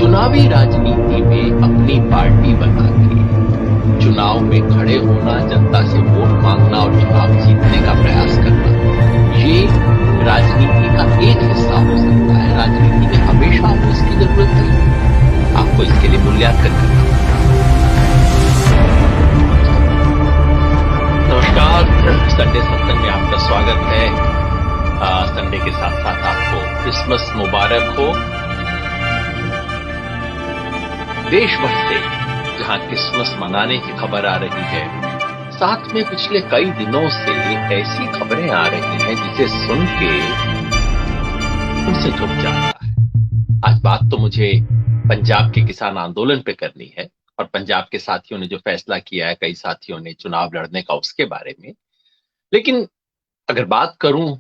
चुनावी राजनीति में अपनी पार्टी बना के चुनाव में खड़े होना, जनता से वोट मांगना और चुनाव जीतने का प्रयास करना, ये राजनीति का एक हिस्सा हो सकता है। राजनीति में हमेशा आपको इसकी जरूरत है, आपको इसके लिए मूल्यांकन करना होगा। नमस्कार, संडे सत्संग में आपका स्वागत है। संडे के साथ साथ आपको क्रिसमस मुबारक हो। देश भर से जहां क्रिसमस मनाने की खबर आ रही है, साथ में पिछले कई दिनों से ऐसी खबरें आ रही हैं जिसे सुन के उनसे झुक जाता है। आज बात तो मुझे पंजाब के किसान आंदोलन पे करनी है और पंजाब के साथियों ने जो फैसला किया है, कई साथियों ने चुनाव लड़ने का, उसके बारे में। लेकिन अगर बात करूं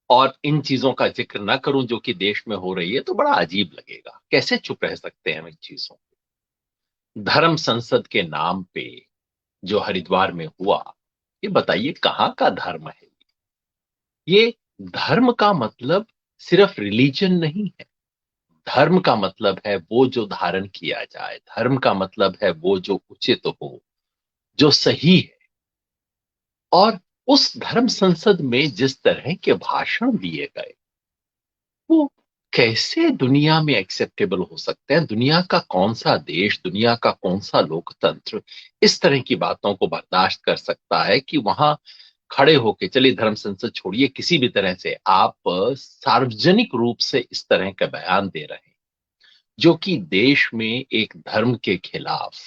और इन चीजों का जिक्र ना करूं जो कि देश में हो रही है, तो बड़ा अजीब लगेगा। कैसे चुप रह सकते हैं हम इन चीजों? धर्म संसद के नाम पे जो हरिद्वार में हुआ, ये बताइए कहां का धर्म है? ये धर्म का मतलब सिर्फ रिलीजन नहीं है। धर्म का मतलब है वो जो धारण किया जाए। धर्म का मतलब है वो जो उचित हो, जो सही है। और उस धर्म संसद में जिस तरह के भाषण दिए गए, वो कैसे दुनिया में एक्सेप्टेबल हो सकते हैं? दुनिया का कौन सा देश, दुनिया का कौन सा लोकतंत्र इस तरह की बातों को बर्दाश्त कर सकता है कि वहां खड़े होके, चलिए धर्म संसद छोड़िए, किसी भी तरह से आप सार्वजनिक रूप से इस तरह का बयान दे रहे हैं जो कि देश में एक धर्म के खिलाफ,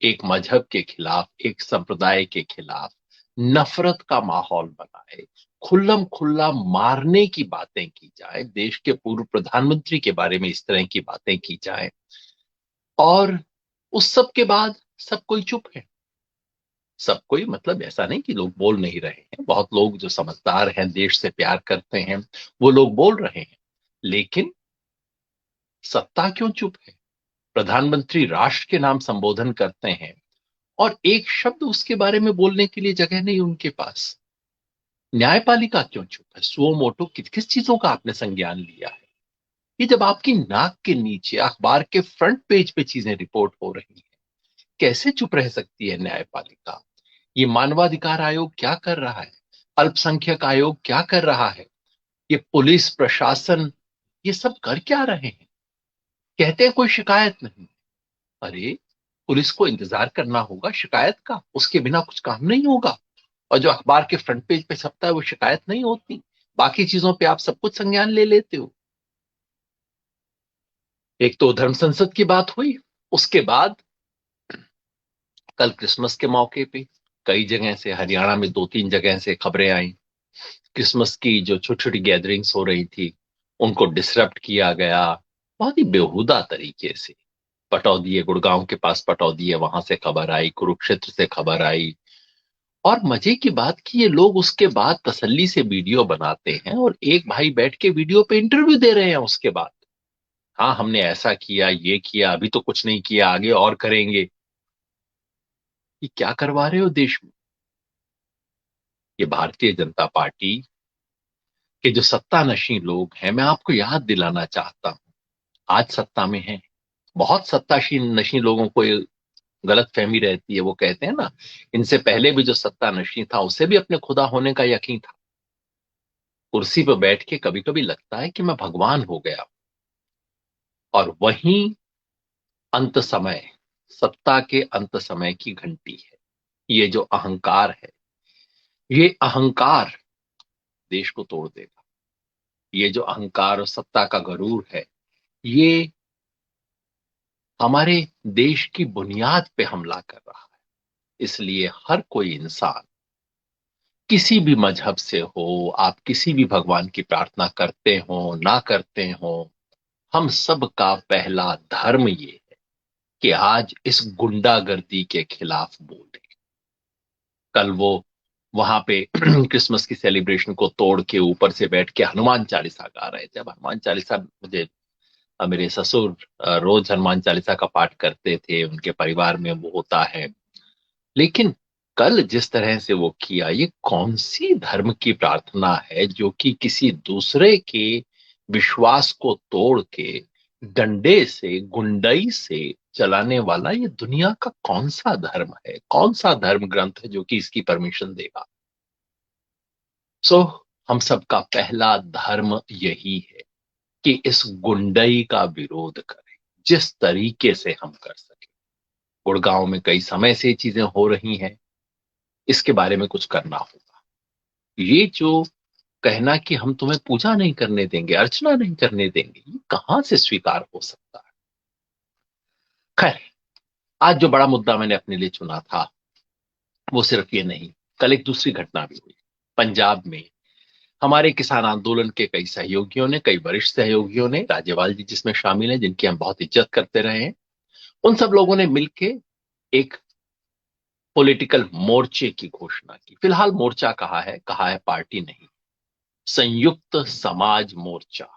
एक मजहब के खिलाफ, एक संप्रदाय के खिलाफ नफरत का माहौल बनाए, खुल्लम खुल्ला मारने की बातें की जाए, देश के पूर्व प्रधानमंत्री के बारे में इस तरह की बातें की जाए, और उस सब के बाद सब कोई चुप है। सब कोई मतलब ऐसा नहीं कि लोग बोल नहीं रहे हैं। बहुत लोग जो समझदार हैं, देश से प्यार करते हैं, वो लोग बोल रहे हैं। लेकिन सत्ता क्यों चुप है? प्रधानमंत्री राष्ट्र के नाम संबोधन करते हैं और एक शब्द उसके बारे में बोलने के लिए जगह नहीं उनके पास। न्यायपालिका क्यों चुप है? सुओ मोटो किस किस चीजों का आपने संज्ञान लिया है? ये जब आपकी नाक के नीचे अखबार के फ्रंट पेज पे चीजें रिपोर्ट हो रही हैं, कैसे चुप रह सकती है न्यायपालिका? ये मानवाधिकार आयोग क्या कर रहा है? अल्पसंख्यक आयोग क्या कर रहा है? ये पुलिस प्रशासन, ये सब कर क्या रहे हैं? कहते हैं कोई शिकायत नहीं। अरे, पुलिस को इंतजार करना होगा शिकायत का, उसके बिना कुछ काम नहीं होगा। और जो अखबार के फ्रंट पेज पे छपता है वो शिकायत नहीं होती। बाकी चीजों पे आप सब कुछ संज्ञान ले लेते हो। एक तो धर्म संसद की बात हुई, उसके बाद कल क्रिसमस के मौके पे कई जगह से, हरियाणा में 2-3 जगह से खबरें आई, क्रिसमस की जो छोटी छोटी गैदरिंग्स हो रही थी उनको डिसरप्ट किया गया, बहुत ही बेहुदा तरीके से। पटौदी है, गुड़गांव के पास पटौदी है, वहां से खबर आई, कुरुक्षेत्र से खबर आई। और मजे की बात कि ये लोग उसके बाद तसल्ली से वीडियो बनाते हैं और एक भाई बैठ के वीडियो पे इंटरव्यू दे रहे हैं उसके बाद। हाँ, हमने ऐसा किया, ये किया, अभी तो कुछ नहीं किया, आगे और करेंगे। ये क्या करवा रहे हो देश में? ये भारतीय जनता पार्टी के जो सत्ता नशीं लोग हैं, मैं आपको याद दिलाना चाहता हूं, आज सत्ता में है। बहुत सत्ताशीन नशीं लोगों को ये गलत फहमी रहती है। वो कहते हैं ना, इनसे पहले भी जो सत्ता नशीं था उसे भी अपने खुदा होने का यकीन था। कुर्सी पर बैठ के कभी कभी लगता है कि मैं भगवान हो गया। और वहीं अंत समय, सत्ता के अंत समय की घंटी है ये जो अहंकार है। ये अहंकार देश को तोड़ देगा। ये जो अहंकार और सत्ता का गरूर है, ये हमारे देश की बुनियाद पे हमला कर रहा है। इसलिए हर कोई इंसान, किसी भी मजहब से हो, आप किसी भी भगवान की प्रार्थना करते हो ना करते हो, हम सब का पहला धर्म ये है कि आज इस गुंडागर्दी के खिलाफ बोले। कल वो वहां पे क्रिसमस की सेलिब्रेशन को तोड़ के ऊपर से बैठ के हनुमान चालीसा गा रहे थे। अब हनुमान चालीसा, मुझे मेरे ससुर रोज हनुमान चालीसा का पाठ करते थे, उनके परिवार में वो होता है। लेकिन कल जिस तरह से वो किया, ये कौन सी धर्म की प्रार्थना है जो कि किसी दूसरे के विश्वास को तोड़ के डंडे से, गुंडई से चलाने वाला ये दुनिया का कौन सा धर्म है, कौन सा धर्म ग्रंथ है जो कि इसकी परमिशन देगा? सो हम सबका पहला धर्म यही है कि इस गुंडई का विरोध करें जिस तरीके से हम कर सके। गुड़गांव में कई समय से ये चीजें हो रही हैं, इसके बारे में कुछ करना होगा। ये जो कहना कि हम तुम्हें पूजा नहीं करने देंगे, अर्चना नहीं करने देंगे, ये कहां से स्वीकार हो सकता है? खैर, आज जो बड़ा मुद्दा मैंने अपने लिए चुना था वो सिर्फ ये नहीं, कल एक दूसरी घटना भी हुई पंजाब में। हमारे किसान आंदोलन के कई सहयोगियों ने, कई वरिष्ठ सहयोगियों ने, राज्यपाल जी जिसमें शामिल हैं, जिनकी हम बहुत इज्जत करते रहे हैं, उन सब लोगों ने मिलके एक पॉलिटिकल मोर्चे की घोषणा की। फिलहाल मोर्चा कहा है पार्टी नहीं, संयुक्त समाज मोर्चा।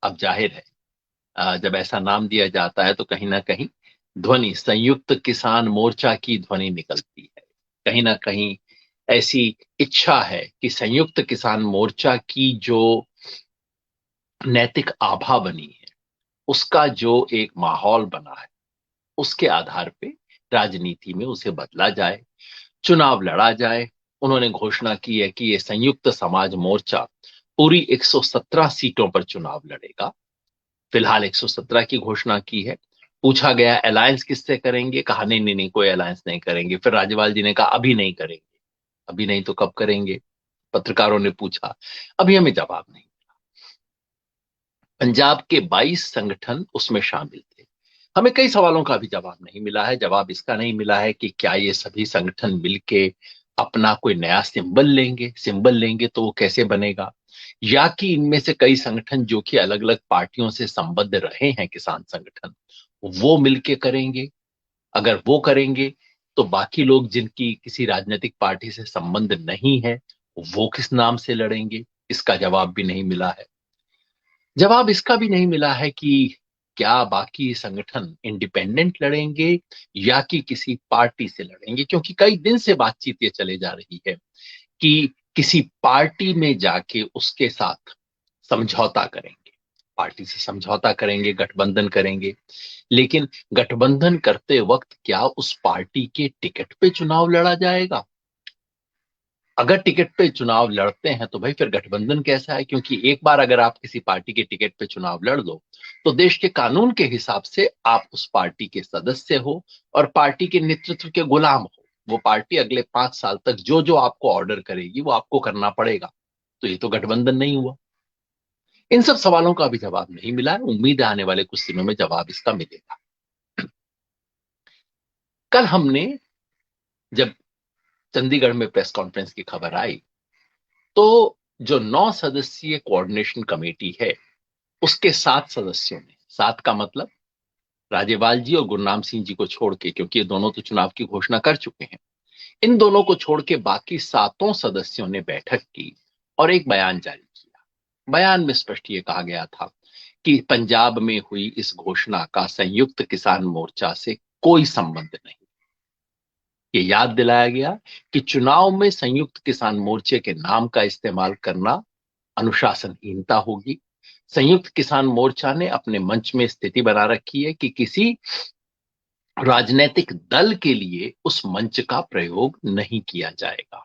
अब जाहिर है, जब ऐसा नाम दिया जाता है तो कहीं ना कहीं ध्वनि संयुक्त किसान मोर्चा की ध्वनि निकलती है। कहीं ना कहीं ऐसी इच्छा है कि संयुक्त किसान मोर्चा की जो नैतिक आभा बनी है, उसका जो एक माहौल बना है, उसके आधार पे राजनीति में उसे बदला जाए, चुनाव लड़ा जाए। उन्होंने घोषणा की है कि ये संयुक्त समाज मोर्चा पूरी 117 सीटों पर चुनाव लड़ेगा। फिलहाल 117 की घोषणा की है। पूछा गया अलायंस किससे करेंगे, कहा नहीं नहीं नहीं, कोई अलायंस नहीं करेंगे। फिर राज्यपाल जी ने कहा अभी नहीं करेंगे। अभी नहीं तो कब करेंगे? पत्रकारों ने पूछा, अभी हमें जवाब नहीं। पंजाब के 22 संगठन उसमें शामिल थे। हमें कई सवालों का भी जवाब नहीं मिला है। जवाब इसका नहीं मिला है कि क्या ये सभी संगठन मिलके अपना कोई नया सिंबल लेंगे तो वो कैसे बनेगा, या कि इनमें से कई संगठन जो कि अलग अलग पार्टियों से संबद्ध रहे हैं, किसान संगठन, वो मिलके करेंगे। अगर वो करेंगे तो बाकी लोग जिनकी किसी राजनीतिक पार्टी से संबंध नहीं है, वो किस नाम से लड़ेंगे? इसका जवाब भी नहीं मिला है। जवाब इसका भी नहीं मिला है कि क्या बाकी संगठन इंडिपेंडेंट लड़ेंगे या कि किसी पार्टी से लड़ेंगे, क्योंकि कई दिन से बातचीत ये चले जा रही है कि किसी पार्टी में जाके उसके साथ समझौता करेंगे, पार्टी से समझौता करेंगे, गठबंधन करेंगे। लेकिन गठबंधन करते वक्त क्या उस पार्टी के टिकट पे चुनाव लड़ा जाएगा? अगर टिकट पे चुनाव लड़ते हैं तो भाई फिर गठबंधन कैसा है? क्योंकि एक बार अगर आप किसी पार्टी के टिकट पे चुनाव लड़ लो तो देश के कानून के हिसाब से आप उस पार्टी के सदस्य हो और पार्टी के नेतृत्व के गुलाम हो। वो पार्टी अगले 5 साल तक जो जो आपको ऑर्डर करेगी वो आपको करना पड़ेगा। तो ये तो गठबंधन नहीं हुआ। इन सब सवालों का अभी जवाब नहीं मिला है। उम्मीद है आने वाले कुछ दिनों में जवाब इसका मिलेगा। कल हमने जब चंडीगढ़ में प्रेस कॉन्फ्रेंस की खबर आई तो जो 9 सदस्यीय कोऑर्डिनेशन कमेटी है उसके 7 सदस्यों ने, 7 का मतलब राज्यपाल जी और गुरनाम सिंह जी को छोड़ के, क्योंकि ये दोनों तो चुनाव की घोषणा कर चुके हैं, इन दोनों को छोड़ के बाकी 7 सदस्यों ने बैठक की और एक बयान जारी किया। बयान में स्पष्ट ये कहा गया था कि पंजाब में हुई इस घोषणा का संयुक्त किसान मोर्चा से कोई संबंध नहीं। ये याद दिलाया गया कि चुनाव में संयुक्त किसान मोर्चे के नाम का इस्तेमाल करना अनुशासनहीनता होगी। संयुक्त किसान मोर्चा ने अपने मंच में स्थिति बना रखी है कि किसी राजनीतिक दल के लिए उस मंच का प्रयोग नहीं किया जाएगा।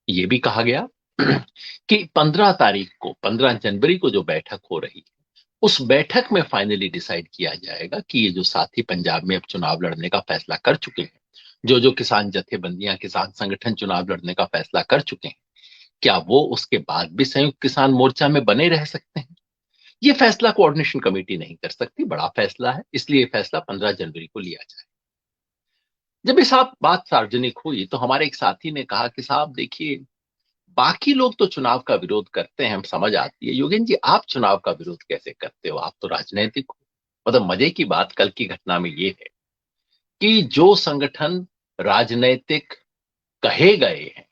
ये भी कहा गया कि 15 जनवरी को जो बैठक हो रही है उस बैठक में फाइनली डिसाइड किया जाएगा कि ये जो साथी पंजाब में अब चुनाव लड़ने का फैसला कर चुके हैं, जो जो किसान जथेबंदियां, किसान संगठन चुनाव लड़ने का फैसला कर चुके हैं, क्या वो उसके बाद भी संयुक्त किसान मोर्चा में बने रह सकते हैं? ये फैसला कोऑर्डिनेशन कमेटी नहीं कर सकती, बड़ा फैसला है, इसलिए ये फैसला 15 जनवरी को लिया जाए। जब ये साफ बात सार्वजनिक हुई तो हमारे एक साथी ने कहा कि साहब देखिए, बाकी लोग तो चुनाव का विरोध करते हैं, हम समझ आती है, योगेन जी आप चुनाव का विरोध कैसे करते हो, आप तो राजनीतिक हो। मतलब मजे की बात कल की घटना में ये है कि जो संगठन राजनीतिक कहे गए हैं,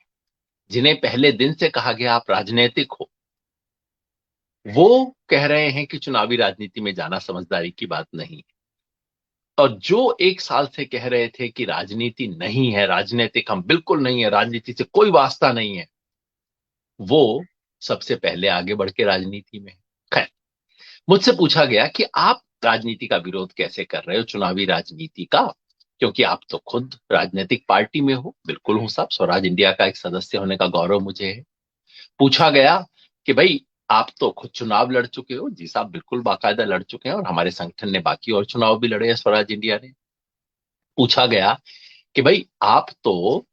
जिन्हें पहले दिन से कहा गया आप राजनीतिक हो, वो कह रहे हैं कि चुनावी राजनीति में जाना समझदारी की बात नहीं है। और जो 1 साल से कह रहे थे कि राजनीति नहीं है, राजनीतिक हम बिल्कुल नहीं है, राजनीति से कोई वास्ता नहीं है, वो सबसे पहले आगे बढ़ के राजनीति में है। खैर, मुझसे पूछा गया कि आप राजनीति का विरोध कैसे कर रहे हो, चुनावी राजनीति का, क्योंकि आप तो खुद राजनीतिक पार्टी में हो। बिल्कुल हूं साहब, स्वराज इंडिया का एक सदस्य होने का गौरव मुझे है। पूछा गया कि भाई आप तो खुद चुनाव लड़ चुके हो। जी साहब, बिल्कुल बाकायदा लड़ चुके हैं, और हमारे संगठन ने बाकी और चुनाव भी लड़े हैं, स्वराज इंडिया ने। पूछा गया कि भाई आप तो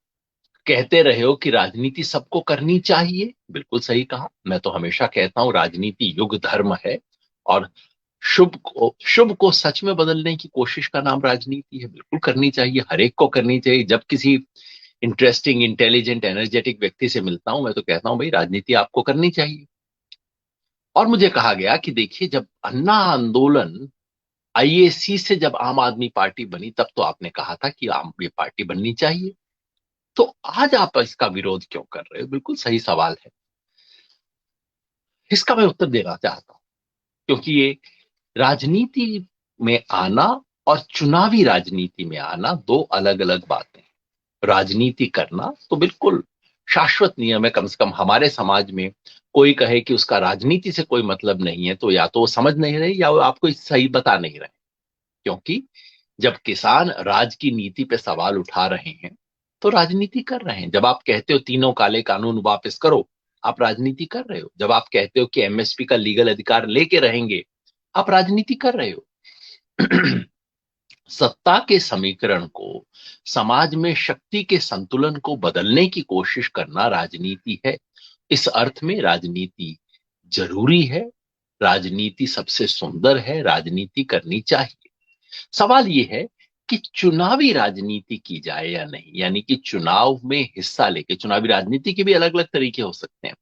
कहते रहे हो कि राजनीति सबको करनी चाहिए। बिल्कुल सही कहा, मैं तो हमेशा कहता हूं राजनीति युग धर्म है, और शुभ को सच में बदलने की कोशिश का नाम राजनीति है। बिल्कुल करनी चाहिए, हर एक को करनी चाहिए। जब किसी इंटरेस्टिंग, इंटेलिजेंट, एनर्जेटिक व्यक्ति से मिलता हूं, मैं तो कहता हूं भाई राजनीति आपको करनी चाहिए। और मुझे कहा गया कि देखिए, जब अन्ना आंदोलन आईएसी से जब आम आदमी पार्टी बनी, तब तो आपने कहा था कि आम ये पार्टी बननी चाहिए, तो आज आप इसका विरोध क्यों कर रहे हो? बिल्कुल सही सवाल है। इसका मैं उत्तर देना चाहता हूं, क्योंकि ये राजनीति में आना और चुनावी राजनीति में आना दो अलग अलग बातें हैं। राजनीति करना तो बिल्कुल शाश्वत नियम है। कम से कम हमारे समाज में कोई कहे कि उसका राजनीति से कोई मतलब नहीं है, तो या तो वो समझ नहीं रहे या वो आपको सही बता नहीं रहे। क्योंकि जब किसान राज की नीति पे सवाल उठा रहे हैं, तो राजनीति कर रहे हैं। जब आप कहते हो तीनों काले कानून वापस करो, आप राजनीति कर रहे हो। जब आप कहते हो कि एमएसपी का लीगल अधिकार लेके रहेंगे, आप राजनीति कर रहे हो। सत्ता के समीकरण को, समाज में शक्ति के संतुलन को बदलने की कोशिश करना राजनीति है। इस अर्थ में राजनीति जरूरी है, राजनीति सबसे सुंदर है, राजनीति करनी चाहिए। सवाल यह है कि चुनावी राजनीति की जाए या नहीं, यानी कि चुनाव में हिस्सा लेके। चुनावी राजनीति के भी अलग अलग तरीके हो सकते हैं।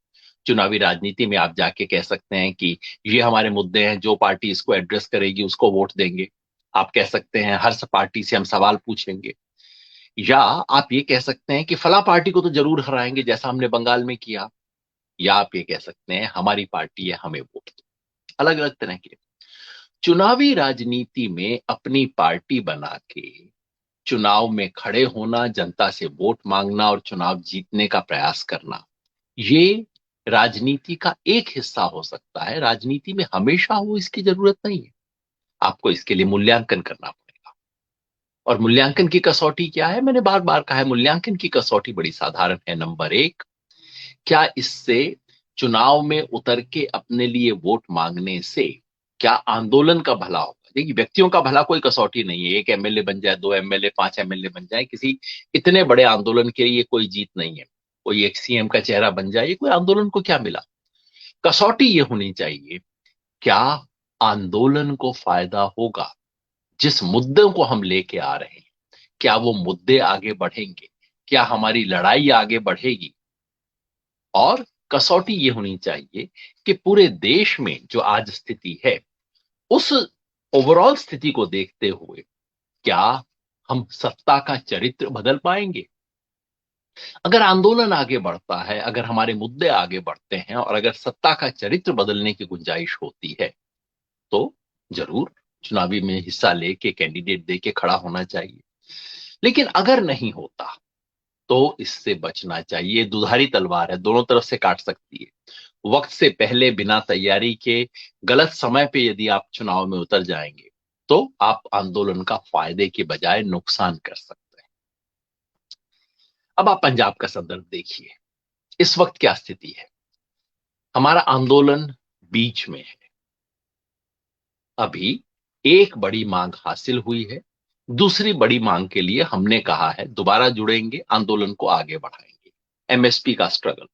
चुनावी राजनीति में आप जाके कह सकते हैं कि ये हमारे मुद्दे हैं, जो पार्टी इसको एड्रेस करेगी उसको वोट देंगे। आप कह सकते हैं हर पार्टी से हम सवाल पूछेंगे। या आप ये कह सकते हैं कि फला पार्टी को तो जरूर हराएंगे, जैसा हमने बंगाल में किया। या आप ये कह सकते हैं हमारी पार्टी है, हमें वोट दो। अलग अलग तरह के। चुनावी राजनीति में अपनी पार्टी बना के चुनाव में खड़े होना, जनता से वोट मांगना और चुनाव जीतने का प्रयास करना, ये राजनीति का एक हिस्सा हो सकता है। राजनीति में हमेशा हो इसकी जरूरत नहीं है। आपको इसके लिए मूल्यांकन करना पड़ेगा। और मूल्यांकन की कसौटी क्या है? मैंने बार बार कहा है, मूल्यांकन की कसौटी बड़ी साधारण है। नंबर एक, क्या इससे चुनाव में उतर के अपने लिए वोट मांगने से क्या आंदोलन का भला होगा? देखिए, व्यक्तियों का भला कोई कसौटी नहीं है। एक एमएलए बन जाए, दो एमएलए, पांच एमएलए बन जाए, किसी इतने बड़े आंदोलन के लिए कोई जीत नहीं है। कोई एक सीएम का चेहरा बन जाए, कोई आंदोलन को क्या मिला? कसौटी ये होनी चाहिए, क्या आंदोलन को फायदा होगा? जिस मुद्दों को हम लेके आ रहे हैं, क्या वो मुद्दे आगे बढ़ेंगे? क्या हमारी लड़ाई आगे बढ़ेगी? और कसौटी ये होनी चाहिए कि पूरे देश में जो आज स्थिति है, उस ओवरऑल स्थिति को देखते हुए क्या हम सत्ता का चरित्र बदल पाएंगे? अगर आंदोलन आगे बढ़ता है, अगर हमारे मुद्दे आगे बढ़ते हैं, और अगर सत्ता का चरित्र बदलने की गुंजाइश होती है, तो जरूर चुनावी में हिस्सा लेके, कैंडिडेट देके खड़ा होना चाहिए। लेकिन अगर नहीं होता, तो इससे बचना चाहिए। दुधारी तलवार है, दोनों तरफ से काट सकती है। वक्त से पहले, बिना तैयारी के, गलत समय पे यदि आप चुनाव में उतर जाएंगे, तो आप आंदोलन का फायदे के बजाय नुकसान कर सकते हैं। अब आप पंजाब का संदर्भ देखिए। इस वक्त क्या स्थिति है? हमारा आंदोलन बीच में है। अभी एक बड़ी मांग हासिल हुई है, दूसरी बड़ी मांग के लिए हमने कहा है दोबारा जुड़ेंगे, आंदोलन को आगे बढ़ाएंगे। एमएसपी का स्ट्रगल।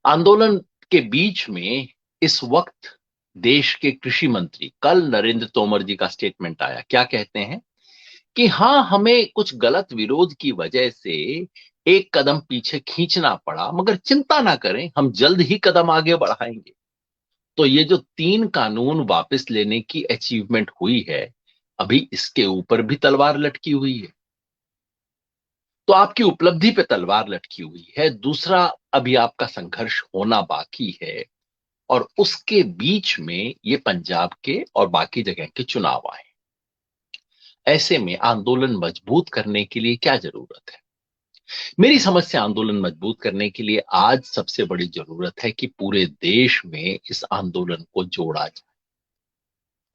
आंदोलन के बीच में इस वक्त देश के कृषि मंत्री, कल नरेंद्र तोमर जी का स्टेटमेंट आया। क्या कहते हैं कि हाँ, हमें कुछ गलत विरोध की वजह से एक कदम पीछे खींचना पड़ा, मगर चिंता ना करें, हम जल्द ही कदम आगे बढ़ाएंगे। तो ये जो 3 कानून वापस लेने की अचीवमेंट हुई है, अभी इसके ऊपर भी तलवार लटकी हुई है। तो आपकी उपलब्धि पे तलवार लटकी हुई है। दूसरा, अभी आपका संघर्ष होना बाकी है, और उसके बीच में ये पंजाब के और बाकी जगह के चुनाव आए। ऐसे में आंदोलन मजबूत करने के लिए क्या जरूरत है? मेरी समझ से आंदोलन मजबूत करने के लिए आज सबसे बड़ी जरूरत है कि पूरे देश में इस आंदोलन को जोड़ा जाए।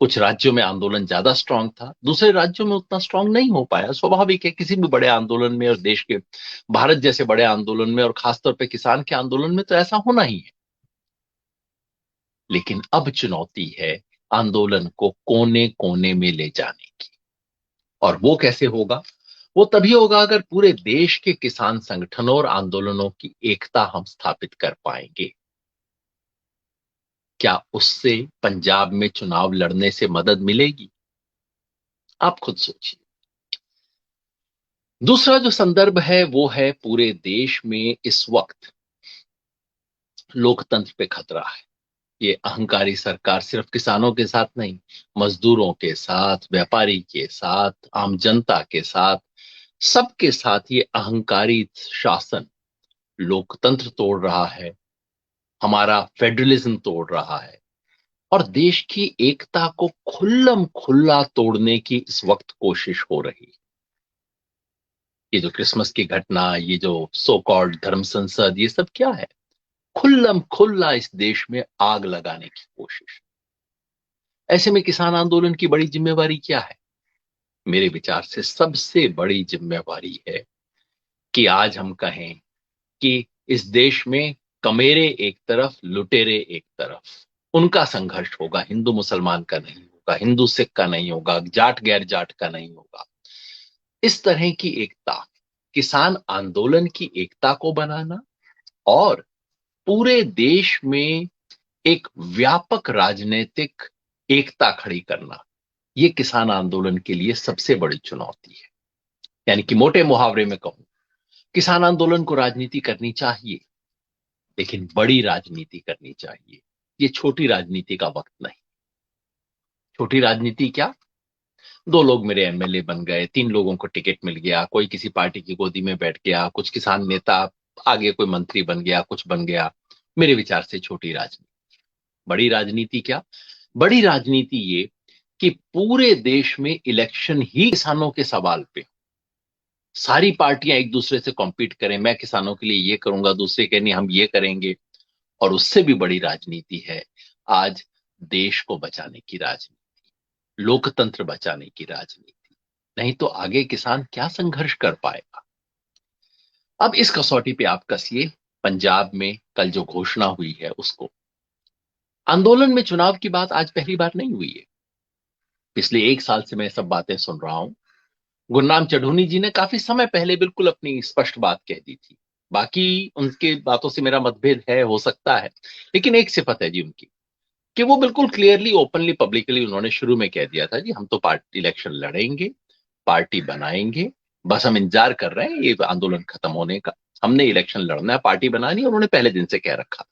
कुछ राज्यों में आंदोलन ज्यादा स्ट्रांग था, दूसरे राज्यों में उतना स्ट्रांग नहीं हो पाया। स्वाभाविक है, किसी भी बड़े आंदोलन में और देश के, भारत जैसे बड़े आंदोलन में और खासतौर पे किसान के आंदोलन में तो ऐसा होना ही है। लेकिन अब चुनौती है आंदोलन को कोने कोने में ले जाने की। और वो कैसे होगा? वो तभी होगा अगर पूरे देश के किसान संगठनों और आंदोलनों की एकता हम स्थापित कर पाएंगे। क्या उससे पंजाब में चुनाव लड़ने से मदद मिलेगी? आप खुद सोचिए। दूसरा जो संदर्भ है वो है पूरे देश में इस वक्त लोकतंत्र पे खतरा है। ये अहंकारी सरकार सिर्फ किसानों के साथ नहीं, मजदूरों के साथ, व्यापारी के साथ, आम जनता के साथ, सबके साथ ये अहंकारी शासन लोकतंत्र तोड़ रहा है, हमारा फेडरलिज्म तोड़ रहा है और देश की एकता को खुल्लम खुल्ला तोड़ने की इस वक्त कोशिश हो रही है। ये जो क्रिसमस की घटना, ये जो सो कॉल्ड धर्म संसद, ये सब क्या है? खुल्लम खुल्ला इस देश में आग लगाने की कोशिश। ऐसे में किसान आंदोलन की बड़ी जिम्मेवारी क्या है? मेरे विचार से सबसे बड़ी जिम्मेवारी है कि आज हम कहें कि इस देश में कमेरे एक तरफ, लुटेरे एक तरफ, उनका संघर्ष होगा, हिंदू मुसलमान का नहीं होगा, हिंदू सिख का नहीं होगा, जाट गैर जाट का नहीं होगा। इस तरह की एकता, किसान आंदोलन की एकता को बनाना और पूरे देश में एक व्यापक राजनीतिक एकता खड़ी करना, ये किसान आंदोलन के लिए सबसे बड़ी चुनौती है। यानी कि मोटे मुहावरे में कहूं, किसान आंदोलन को राजनीति करनी चाहिए, लेकिन बड़ी राजनीति करनी चाहिए। ये छोटी राजनीति का वक्त नहीं। छोटी राजनीति क्या? दो लोग मेरे एमएलए बन गए, तीन लोगों को टिकट मिल गया, कोई किसी पार्टी की गोदी में बैठ गया, कुछ किसान नेता आगे कोई मंत्री बन गया, कुछ बन गया। मेरे विचार से छोटी राजनीति। बड़ी राजनीति क्या? बड़ी राजनीति ये कि पूरे देश में इलेक्शन ही किसानों के सवाल पे, सारी पार्टियां एक दूसरे से कॉम्पीट करें, मैं किसानों के लिए ये करूंगा, दूसरे के नहीं हम ये करेंगे। और उससे भी बड़ी राजनीति है आज देश को बचाने की राजनीति, लोकतंत्र बचाने की राजनीति। नहीं तो आगे किसान क्या संघर्ष कर पाएगा? अब इस कसौटी पे आप कसिए पंजाब में कल जो घोषणा हुई है उसको। आंदोलन में चुनाव की बात आज पहली बार नहीं हुई है। पिछले एक साल से मैं सब बातें सुन रहा हूं। गुरनाम चढ़ूनी जी ने काफी समय पहले बिल्कुल अपनी स्पष्ट बात कह दी थी। बाकी उनके बातों से मेरा मतभेद है, हो सकता है, लेकिन एक सिफत है जी उनकी कि वो बिल्कुल क्लियरली, ओपनली, पब्लिकली उन्होंने शुरू में कह दिया था जी हम तो पार्टी इलेक्शन लड़ेंगे, पार्टी बनाएंगे, बस हम इंतजार कर रहे हैं ये आंदोलन खत्म होने का, हमने इलेक्शन लड़ना है, पार्टी बनानी है, उन्होंने पहले दिन से कह रखा।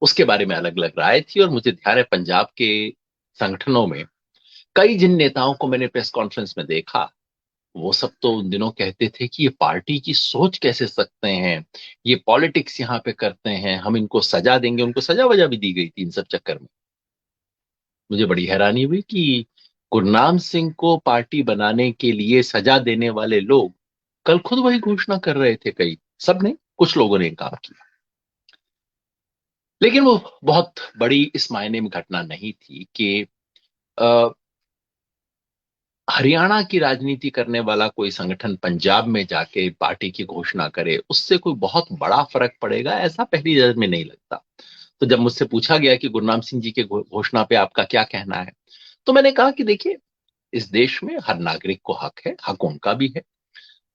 उसके बारे में अलग अलग राय थी और मुझे ध्यान है पंजाब के संगठनों में कई जिन नेताओं को मैंने प्रेस कॉन्फ्रेंस में देखा, वो सब तो उन दिनों कहते थे कि ये पार्टी की सोच कैसे सकते हैं, ये पॉलिटिक्स यहाँ पे करते हैं, हम इनको सजा देंगे। उनको सजा वजा भी दी गई थी इन सब चक्कर में। मुझे बड़ी हैरानी हुई कि गुरनाम सिंह को पार्टी बनाने के लिए सजा देने वाले लोग कल खुद वही घोषणा कर रहे थे। कई, सब ने, कुछ लोगों ने काम किया। लेकिन वो बहुत बड़ी इस मायने में घटना नहीं थी कि अ, हरियाणा की राजनीति करने वाला कोई संगठन पंजाब में जाके पार्टी की घोषणा करे, उससे कोई बहुत बड़ा फर्क पड़ेगा ऐसा पहली नजर में नहीं लगता। तो जब मुझसे पूछा गया कि गुरनाम सिंह जी के घोषणा पे आपका क्या कहना है, तो मैंने कहा कि देखिए, इस देश में हर नागरिक को हक है, हक उनका भी है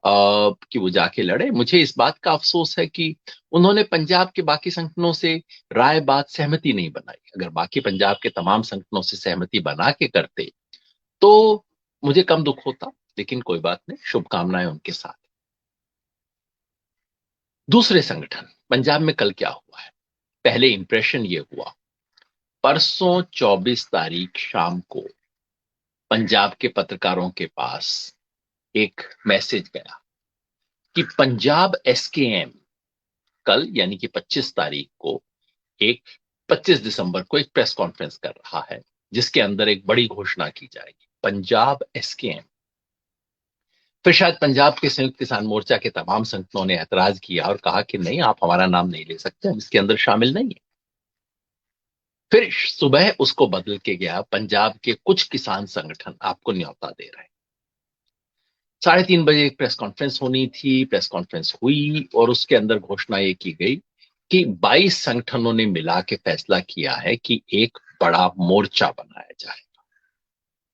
कि वो जाके लड़े। मुझे इस बात का अफसोस है कि उन्होंने पंजाब के बाकी संगठनों से राय बात सहमति नहीं बनाई। अगर बाकी पंजाब के तमाम संगठनों से सहमति बना के करते तो मुझे कम दुख होता, लेकिन कोई बात नहीं, शुभकामनाएं उनके साथ। दूसरे संगठन पंजाब में कल क्या हुआ है? पहले इंप्रेशन ये हुआ, परसों 24 तारीख शाम को पंजाब के पत्रकारों के पास एक मैसेज गया कि पंजाब एसकेएम कल यानी कि 25 तारीख को, एक 25 दिसंबर को एक प्रेस कॉन्फ्रेंस कर रहा है जिसके अंदर एक बड़ी घोषणा की जाएगी। पंजाब एसकेएम फिर शायद पंजाब के संयुक्त किसान मोर्चा के तमाम संगठनों ने ऐतराज किया और कहा कि नहीं, आप हमारा नाम नहीं ले सकते, हम इसके अंदर शामिल नहीं है। फिर सुबह उसको बदल के गया, पंजाब के कुछ किसान संगठन आपको न्योता दे रहे हैं। 3:30 बजे एक प्रेस कॉन्फ्रेंस होनी थी, प्रेस कॉन्फ्रेंस हुई और उसके अंदर घोषणा ये की गई कि 22 संगठनों ने मिला के फैसला किया है कि एक बड़ा मोर्चा बनाया जाए।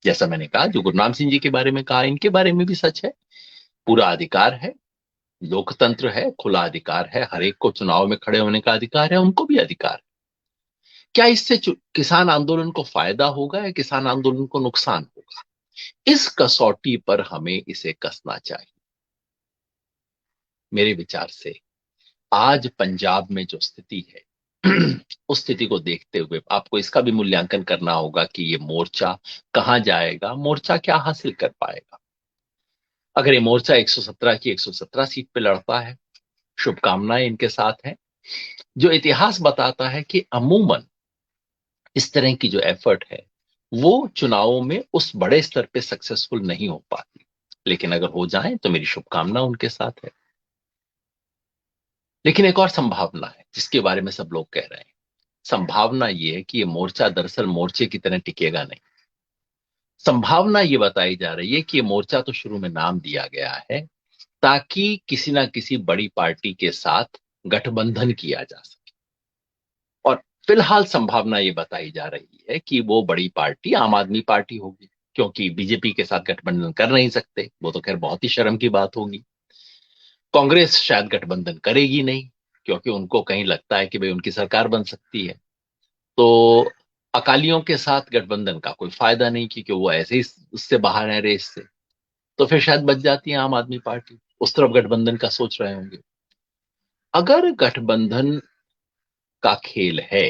जैसा मैंने कहा, जो गुरनाम सिंह जी के बारे में कहा, इनके बारे में भी सच है। पूरा अधिकार है, लोकतंत्र है, खुला अधिकार है, हर एक को चुनाव में खड़े होने का अधिकार है, उनको भी अधिकार है। क्या इससे किसान आंदोलन को फायदा होगा या किसान आंदोलन को नुकसान होगा? इस कसौटी पर हमें इसे कसना चाहिए। मेरे विचार से आज पंजाब में जो स्थिति है उस स्थिति को देखते हुए आपको इसका भी मूल्यांकन करना होगा कि ये मोर्चा कहां जाएगा, मोर्चा क्या हासिल कर पाएगा। अगर ये मोर्चा 117 की 117 सीट पे लड़ता है, शुभकामनाएं इनके साथ हैं। जो इतिहास बताता है कि अमूमन इस तरह की जो एफर्ट है वो चुनावों में उस बड़े स्तर पे सक्सेसफुल नहीं हो पाती, लेकिन अगर हो जाए तो मेरी शुभकामना उनके साथ है। लेकिन एक और संभावना है जिसके बारे में सब लोग कह रहे हैं। संभावना ये है कि ये मोर्चा दरअसल मोर्चे की तरह टिकेगा नहीं। संभावना ये बताई जा रही है कि ये मोर्चा तो शुरू में नाम दिया गया है ताकि किसी ना किसी बड़ी पार्टी के साथ गठबंधन किया जा सके। और फिलहाल संभावना ये बताई जा रही है कि वो बड़ी पार्टी आम आदमी पार्टी होगी, क्योंकि बीजेपी के साथ गठबंधन कर नहीं सकते, वो तो खैर बहुत ही शर्म की बात होगी। कांग्रेस शायद गठबंधन करेगी नहीं, क्योंकि उनको कहीं लगता है कि भाई उनकी सरकार बन सकती है। तो अकालियों के साथ गठबंधन का कोई फायदा नहीं, क्योंकि वो ऐसे ही उससे बाहर है रेस से। तो फिर शायद बच जाती है आम आदमी पार्टी, उस तरफ गठबंधन का सोच रहे होंगे। अगर गठबंधन का खेल है,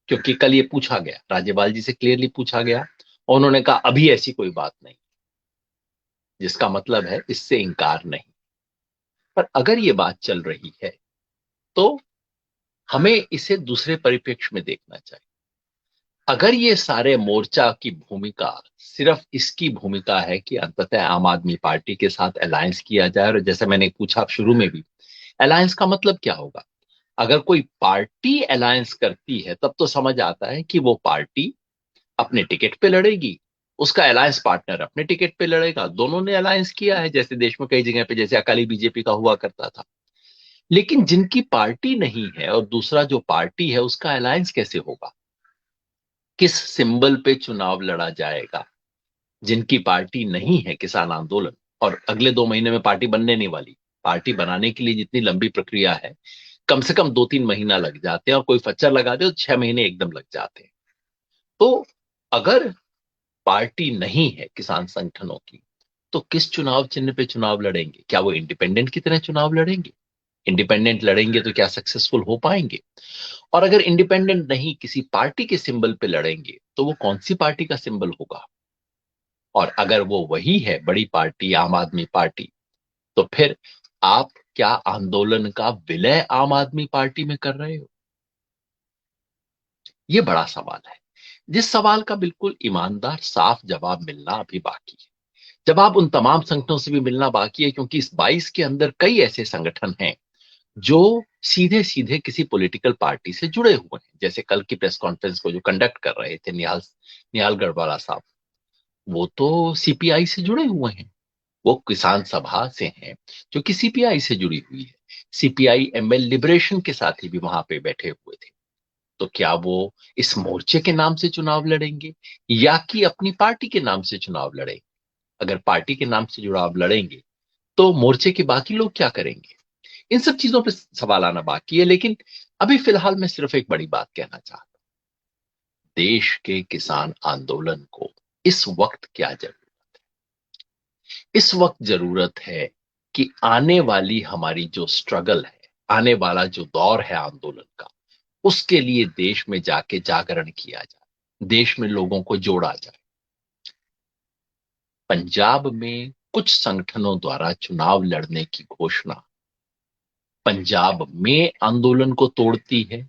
क्योंकि कल ये पूछा गया, राज्यपाल जी से क्लियरली पूछा गया और उन्होंने कहा अभी ऐसी कोई बात नहीं, जिसका मतलब है इससे इंकार नहीं। पर अगर ये बात चल रही है तो हमें इसे दूसरे परिप्रेक्ष्य में देखना चाहिए। अगर ये सारे मोर्चा की भूमिका सिर्फ इसकी भूमिका है कि अंततः आम आदमी पार्टी के साथ अलायंस किया जाए, और जैसे मैंने पूछा शुरू में भी, अलायंस का मतलब क्या होगा? अगर कोई पार्टी अलायंस करती है तब तो समझ आता है कि वो पार्टी अपने टिकट पे लड़ेगी, उसका अलायंस पार्टनर अपने टिकट पे लड़ेगा, दोनों ने अलायंस किया है, जैसे देश में कई जगह पे जैसे अकाली बीजेपी का हुआ करता था। लेकिन जिनकी पार्टी नहीं है और दूसरा जो पार्टी है उसका अलायंस कैसे होगा? किस सिंबल पे चुनाव लड़ा जाएगा? जिनकी पार्टी नहीं है किसान आंदोलन, और अगले 2 महीने में पार्टी बनने नहीं वाली, पार्टी बनाने के लिए जितनी लंबी प्रक्रिया है, कम से कम 2-3 महीना लग जाते हैं, और कोई फच्चर लगा दे तो 6 महीने एकदम लग जाते हैं। तो अगर पार्टी नहीं है किसान संगठनों की, तो किस चुनाव चिन्ह पे चुनाव लड़ेंगे? क्या वो इंडिपेंडेंट की तरह चुनाव लड़ेंगे? इंडिपेंडेंट लड़ेंगे तो क्या सक्सेसफुल हो पाएंगे? और अगर इंडिपेंडेंट नहीं, किसी पार्टी के सिंबल पे लड़ेंगे, तो वो कौन सी पार्टी का सिंबल होगा? और अगर वो वही है बड़ी पार्टी आम आदमी पार्टी, तो फिर आप क्या आंदोलन का विलय आम आदमी पार्टी में कर रहे हो? ये बड़ा सवाल है, जिस सवाल का बिल्कुल ईमानदार साफ जवाब मिलना अभी बाकी है। जवाब उन तमाम संगठनों से भी मिलना बाकी है, क्योंकि इस 22 के अंदर कई ऐसे संगठन हैं जो सीधे सीधे किसी पॉलिटिकल पार्टी से जुड़े हुए हैं। जैसे कल की प्रेस कॉन्फ्रेंस को जो कंडक्ट कर रहे थे निहाल निहाल गढ़वाला साहब, वो तो सीपीआई से जुड़े हुए हैं, वो किसान सभा से हैं जो कि सीपीआई से जुड़ी हुई है। सीपीआई एमएल लिबरेशन के साथी भी वहां पे बैठे हुए थे। तो क्या वो इस मोर्चे के नाम से चुनाव लड़ेंगे या कि अपनी पार्टी के नाम से चुनाव लड़ेंगे? अगर पार्टी के नाम से चुनाव लड़ेंगे तो मोर्चे के बाकी लोग क्या करेंगे? इन सब चीजों पे सवाल आना बाकी है। लेकिन अभी फिलहाल मैं सिर्फ एक बड़ी बात कहना चाहता हूं, देश के किसान आंदोलन को इस वक्त क्या जरूरत है? इस वक्त जरूरत है कि आने वाली हमारी जो स्ट्रगल है, आने वाला जो दौर है आंदोलन का, उसके लिए देश में जाके जागरण किया जाए, देश में लोगों को जोड़ा जाए। पंजाब में कुछ संगठनों द्वारा चुनाव लड़ने की घोषणा पंजाब में आंदोलन को तोड़ती है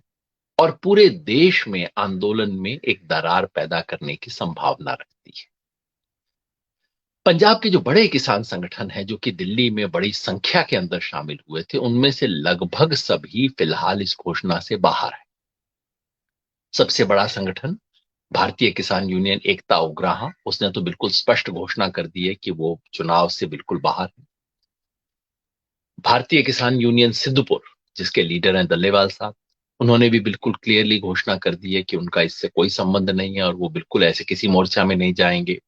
और पूरे देश में आंदोलन में एक दरार पैदा करने की संभावना रखती है। पंजाब के जो बड़े किसान संगठन हैं जो कि दिल्ली में बड़ी संख्या के अंदर शामिल हुए थे, उनमें से लगभग सभी फिलहाल इस घोषणा से बाहर है। सबसे बड़ा संगठन भारतीय किसान यूनियन एकता उग्राहा, उसने तो बिल्कुल स्पष्ट घोषणा कर दी है कि वो चुनाव से बिल्कुल बाहर है। भारतीय किसान यूनियन सिद्धपुर, जिसके लीडर हैं दल्लेवाल साहब, उन्होंने भी बिल्कुल क्लियरली घोषणा कर दी है कि उनका इससे कोई संबंध नहीं है और वो बिल्कुल ऐसे किसी मोर्चा में नहीं जाएंगे।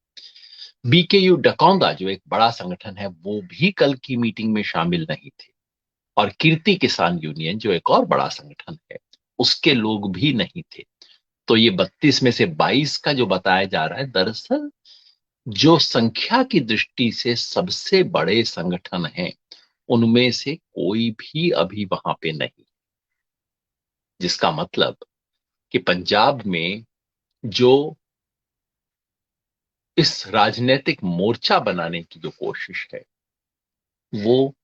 बीकेयू डकौंदा, जो एक बड़ा संगठन है, वो भी कल की मीटिंग में शामिल नहीं थे। और कीर्ति किसान यूनियन, जो एक और बड़ा संगठन है, उसके लोग भी नहीं थे। तो ये 32 में से 22 का जो बताया जा रहा है, दरअसल जो संख्या की दृष्टि से सबसे बड़े संगठन हैं, उनमें से कोई भी अभी वहां पे नहीं। जिसका मतलब कि पंजाब में जो इस राजनीतिक मोर्चा बनाने की जो कोशिश है, वो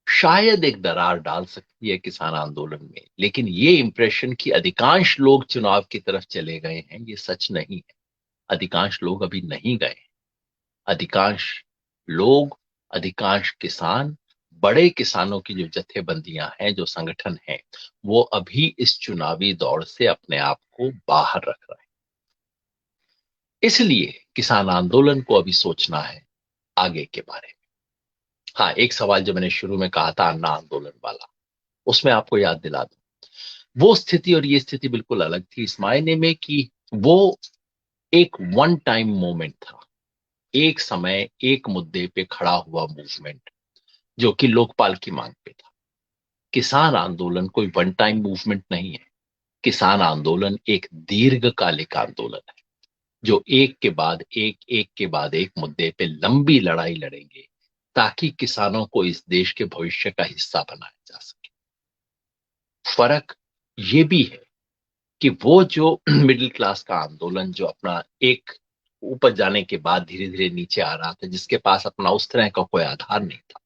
शायद एक दरार डाल सकती है किसान आंदोलन में। लेकिन ये इंप्रेशन कि अधिकांश लोग चुनाव की तरफ चले गए हैं, ये सच नहीं है। अधिकांश लोग अभी नहीं गए। अधिकांश लोग, अधिकांश किसान, बड़े किसानों की जो जथेबंदियां हैं, जो संगठन हैं, वो अभी इस चुनावी दौड़ से अपने आप को बाहर रख रहे हैं। इसलिए किसान आंदोलन को अभी सोचना है आगे के बारे में। हाँ, एक सवाल जो मैंने शुरू में कहा था अन्ना आंदोलन वाला, उसमें आपको याद दिला दूं, वो स्थिति और ये स्थिति बिल्कुल अलग थी, इस मायने में कि वो एक वन टाइम मोमेंट था। एक समय एक मुद्दे पे खड़ा हुआ मूवमेंट, जो कि लोकपाल की मांग पे था। किसान आंदोलन कोई वन टाइम मूवमेंट नहीं है। किसान आंदोलन एक दीर्घकालिक आंदोलन है, जो एक के बाद एक मुद्दे पे लंबी लड़ाई लड़ेंगे, ताकि किसानों को इस देश के भविष्य का हिस्सा बनाया जा सके। फर्क ये भी है कि वो जो मिडिल क्लास का आंदोलन, जो अपना एक ऊपर जाने के बाद धीरे धीरे नीचे आ रहा था, जिसके पास अपना उस तरह का कोई आधार नहीं था,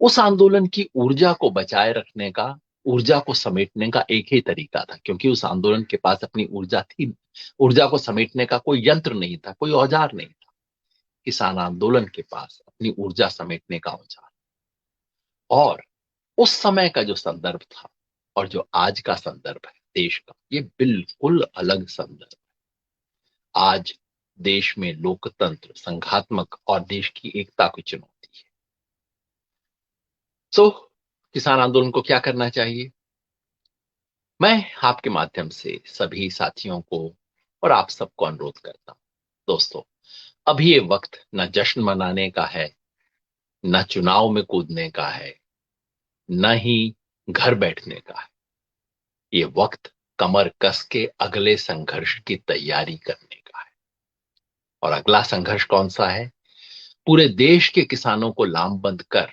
उस आंदोलन की ऊर्जा को बचाए रखने का, ऊर्जा को समेटने का एक ही तरीका था, क्योंकि उस आंदोलन के पास अपनी ऊर्जा थी। ऊर्जा को समेटने का कोई यंत्र नहीं था, कोई औजार नहीं था। किसान आंदोलन के पास अपनी ऊर्जा समेटने का औजार। और उस समय का जो संदर्भ था और जो आज का संदर्भ है देश का, ये बिल्कुल अलग संदर्भ। आज देश में लोकतंत्र, संघात्मक और देश की एकता की चुनौती है। सो किसान आंदोलन को क्या करना चाहिए? मैं आपके माध्यम से सभी साथियों को और आप सबको अनुरोध करता हूं, दोस्तों, अभी ये वक्त न जश्न मनाने का है, न चुनाव में कूदने का है, न ही घर बैठने का है। ये वक्त कमर कस के अगले संघर्ष की तैयारी करने का है। और अगला संघर्ष कौन सा है? पूरे देश के किसानों को लामबंद कर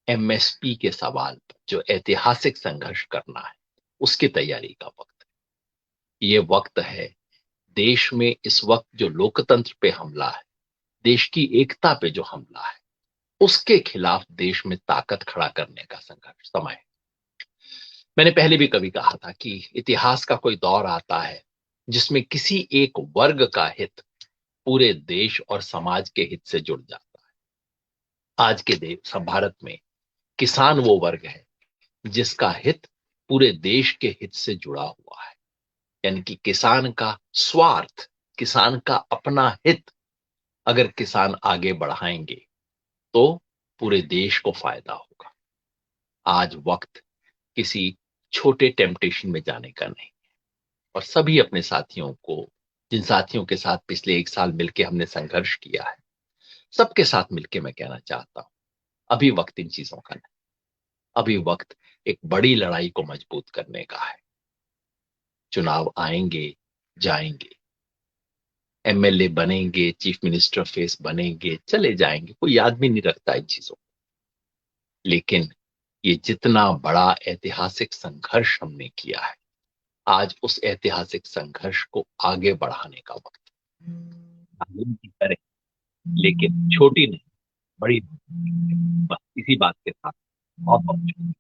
एमएसपी के सवाल पर जो ऐतिहासिक संघर्ष करना है, उसकी तैयारी का वक्त है। ये वक्त है देश में इस वक्त जो लोकतंत्र पे हमला है, देश की एकता पे जो हमला है, उसके खिलाफ देश में ताकत खड़ा करने का संघर्ष समय है। मैंने पहले भी कभी कहा था कि इतिहास का कोई दौर आता है जिसमें किसी एक वर्ग का हित पूरे देश और समाज के हित से जुड़ जाता है। आज के देश भारत में किसान वो वर्ग है जिसका हित पूरे देश के हित से जुड़ा हुआ है। यानी कि किसान का स्वार्थ, किसान का अपना हित अगर किसान आगे बढ़ाएंगे तो पूरे देश को फायदा होगा। आज वक्त किसी छोटे टेम्पटेशन में जाने का नहीं। और सभी अपने साथियों को, जिन साथियों के साथ पिछले एक साल मिलकर हमने संघर्ष किया है, सबके साथ मिलकर मैं कहना चाहता हूं, अभी वक्त इन चीजों का नहीं। अभी वक्त एक बड़ी लड़ाई को मजबूत करने का है। चुनाव आएंगे, जाएंगे, एमएलए बनेंगे, चीफ मिनिस्टर फेस बनेंगे, चले जाएंगे, कोई याद भी नहीं रखता इन चीजों को। लेकिन ये जितना बड़ा ऐतिहासिक संघर्ष हमने किया है, आज उस ऐतिहासिक संघर्ष को आगे बढ़ाने का वक्त है। राजनीति करें, लेकिन छोटी नहीं, बड़ी नहीं। बस इसी बात के साथ बहुत बहुत शुक्रिया।